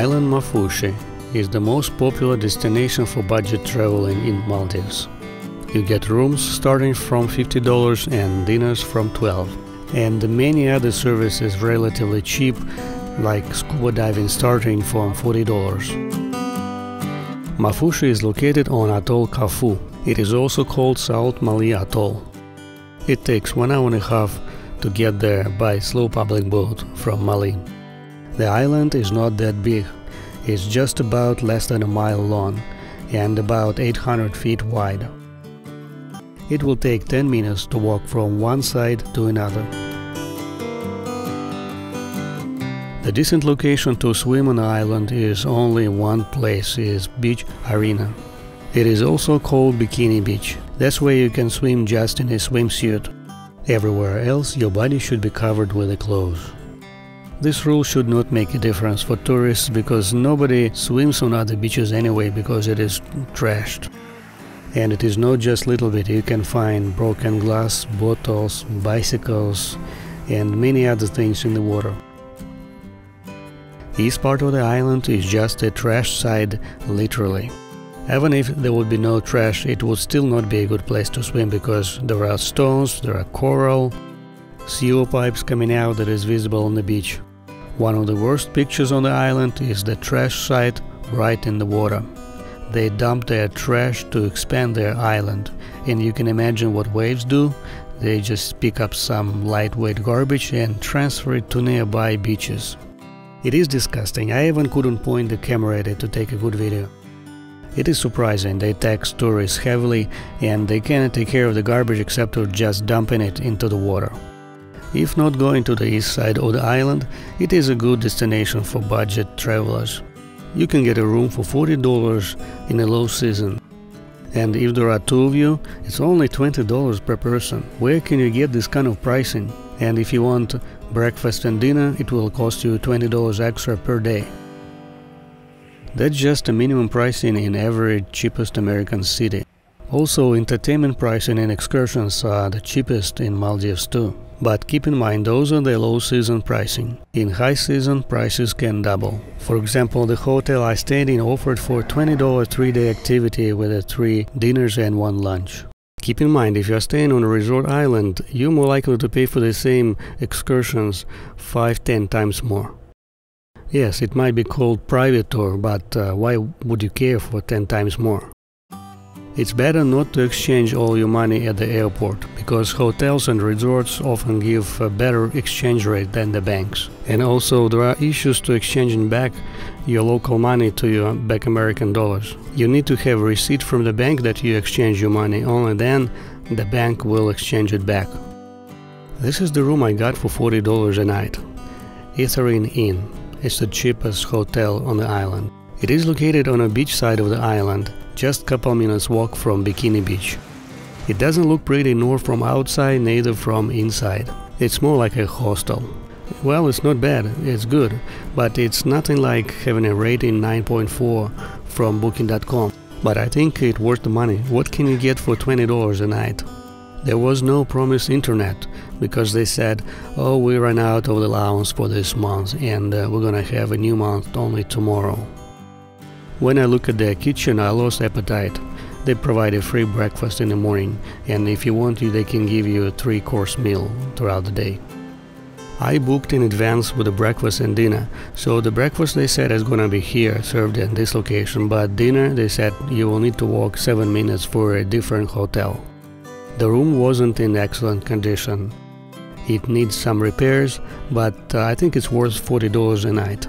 Island Maafushi is the most popular destination for budget traveling in Maldives. You get rooms starting from $50 and dinners from $12, and many other services relatively cheap, like scuba diving starting from $40. Maafushi is located on Atoll Kaafu. It is also called South Maldives Atoll. It takes 1 hour and a half to get there by slow public boat from Mali. The island is not that big. It's just about less than a mile long and about 800 feet wide. It will take 10 minutes to walk from one side to another. The decent location to swim on the island is only one place, is Beach Arena. It is also called Bikini Beach. That's where you can swim just in a swimsuit. Everywhere else your body should be covered with the clothes. This rule should not make a difference for tourists because nobody swims on other beaches anyway because it is trashed. And it is not just little bit, you can find broken glass, bottles, bicycles and many other things in the water. East part of the island is just a trash side, literally. Even if there would be no trash, it would still not be a good place to swim because there are stones, there are coral, sewer pipes coming out that is visible on the beach. One of the worst pictures on the island is the trash site right in the water. They dump their trash to expand their island, and you can imagine what waves do. They just pick up some lightweight garbage and transfer it to nearby beaches. It is disgusting. I even couldn't point the camera at it to take a good video. It is surprising. They tax tourists heavily and they cannot take care of the garbage except for just dumping it into the water. If not going to the east side of the island, it is a good destination for budget travelers. You can get a room for $40 in a low season. And if there are two of you, it's only $20 per person. Where can you get this kind of pricing? And if you want breakfast and dinner, it will cost you $20 extra per day. That's just a minimum pricing in every cheapest American city. Also, entertainment pricing and excursions are the cheapest in Maldives too. But keep in mind, those are the low season pricing. In high season, prices can double. For example, the hotel I stayed in offered for $20 3-day activity with 3 dinners and 1 lunch. Keep in mind, if you are staying on a resort island, you're more likely to pay for the same excursions 5-10 times more. Yes, it might be called private tour, but why would you care for 10 times more? It's better not to exchange all your money at the airport, because hotels and resorts often give a better exchange rate than the banks. And also there are issues to exchanging back your local money to your back American dollars. You need to have a receipt from the bank that you exchange your money, only then the bank will exchange it back. This is the room I got for $40 a night. Etherin Inn. It's the cheapest hotel on the island. It is located on a beach side of the island, just a couple minutes walk from Bikini Beach. It doesn't look pretty nor from outside, neither from inside. It's more like a hostel. Well, it's not bad, it's good, but it's nothing like having a rating 9.4 from booking.com. But I think it's worth the money. What can you get for $20 a night? There was no promised internet, because they said, oh, we ran out of the allowance for this month and we're gonna have a new month only tomorrow. When I look at their kitchen, I lost appetite. They provide a free breakfast in the morning, and if you want to, they can give you a 3-course meal throughout the day. I booked in advance with the breakfast and dinner, so the breakfast they said is gonna be here, served in this location, but dinner they said you will need to walk 7 minutes for a different hotel. The room wasn't in excellent condition. It needs some repairs, but I think it's worth $40 a night.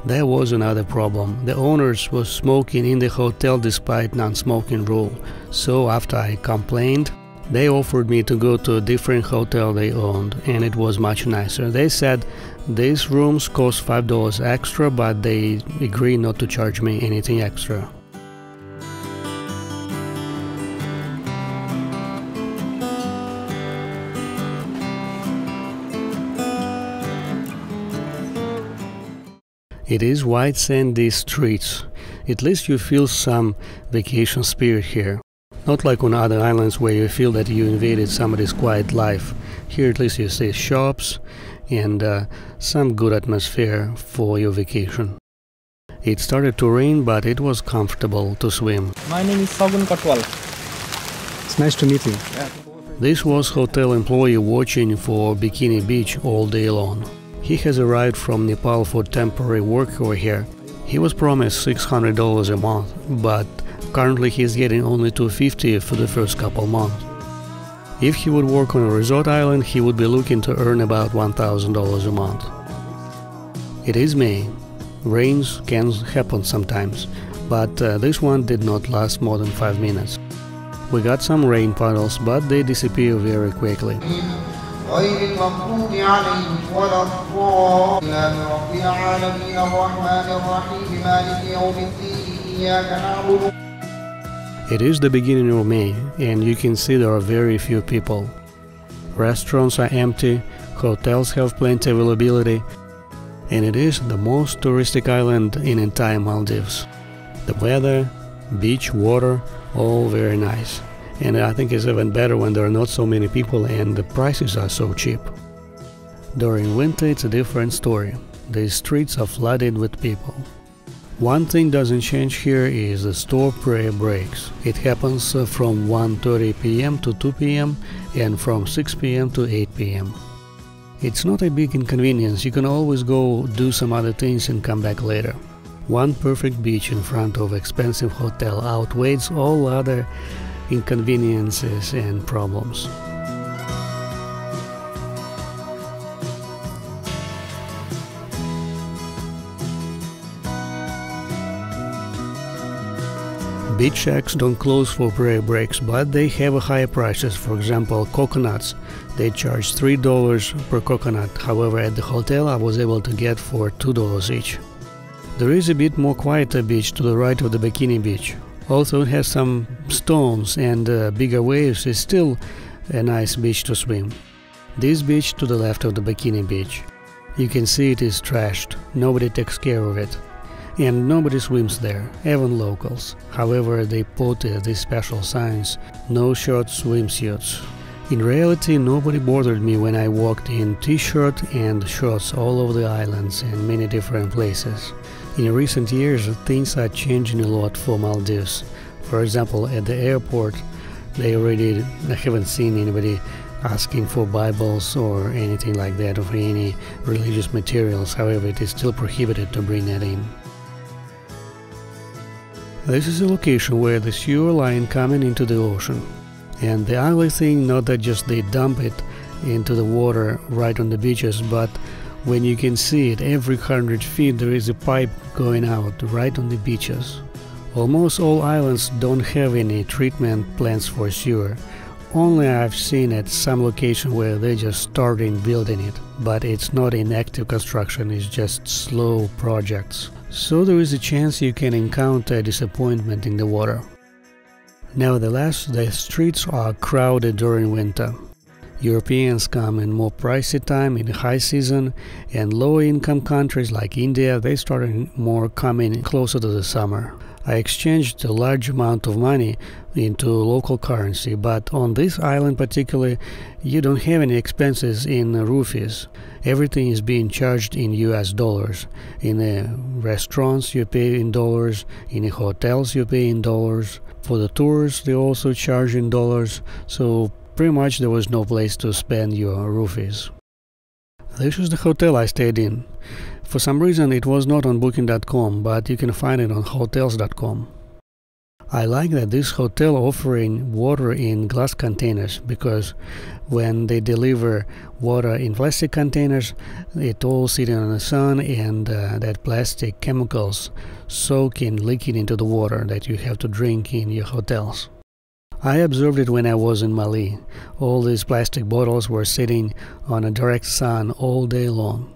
There was another problem. The owners were smoking in the hotel despite non-smoking rule. So after I complained, they offered me to go to a different hotel they owned, and it was much nicer. They said these rooms cost $5 extra, but they agreed not to charge me anything extra. It is white sandy streets. At least you feel some vacation spirit here. Not like on other islands where you feel that you invaded somebody's quiet life. Here at least you see shops and some good atmosphere for your vacation. It started to rain, but it was comfortable to swim. My name is Sagun Katwal. It's nice to meet you. This was hotel employee watching for Bikini Beach all day long. He has arrived from Nepal for temporary work over here. He was promised $600 a month, but currently he's getting only $250 for the first couple months. If he would work on a resort island, he would be looking to earn about $1,000 a month. It is May. Rains can happen sometimes, but this one did not last more than 5 minutes. We got some rain puddles, but they disappear very quickly. It is the beginning of May, and you can see there are very few people. Restaurants are empty, hotels have plenty of availability, and it is the most touristic island in entire Maldives. The weather, beach, water, all very nice. And I think it's even better when there are not so many people and the prices are so cheap. During winter it's a different story. The streets are flooded with people. One thing doesn't change here is the store prayer breaks. It happens from 1:30 p.m. to 2 p.m. and from 6 p.m. to 8 p.m. It's not a big inconvenience, you can always go do some other things and come back later. One perfect beach in front of expensive hotel outweighs all other inconveniences and problems. Beach shacks don't close for prayer breaks, but they have higher prices. For example, coconuts. They charge $3 per coconut. However, at the hotel I was able to get for $2 each. There is a bit more quieter beach to the right of the Bikini Beach. Although it has some stones and bigger waves, it's still a nice beach to swim. This beach to the left of the Bikini Beach. You can see it is trashed. Nobody takes care of it. And nobody swims there, even locals. However, they put these special signs, no short swimsuits. In reality, nobody bothered me when I walked in t-shirt and shorts all over the islands and many different places. In recent years, things are changing a lot for Maldives. For example, at the airport, I haven't seen anybody asking for Bibles or anything like that, or any religious materials. However, it is still prohibited to bring that in. This is a location where the sewer line coming into the ocean. And the ugly thing, not that just they dump it into the water right on the beaches, but when you can see it every 100 feet there is a pipe going out right on the beaches. Almost all islands don't have any treatment plants for sewer. Only I've seen at some location where they just starting building it, but it's not in active construction, it's just slow projects. So there is a chance you can encounter disappointment in the water. Nevertheless, the streets are crowded during winter. Europeans come in more pricey time in the high season, and low-income countries like India, they started more coming closer to the summer. I exchanged a large amount of money into local currency, but on this island particularly, you don't have any expenses in rupees. Everything is being charged in US dollars. In the restaurants you pay in dollars, in the hotels you pay in dollars. For the tours they also charge in dollars, so pretty much there was no place to spend your rupees. This is the hotel I stayed in. For some reason it was not on booking.com, but you can find it on hotels.com. I like that this hotel offering water in glass containers, because when they deliver water in plastic containers, it all sitting in the sun, and that plastic chemicals soaking, leaking into the water that you have to drink in your hotels. I observed it when I was in Mali. All these plastic bottles were sitting on a direct sun all day long.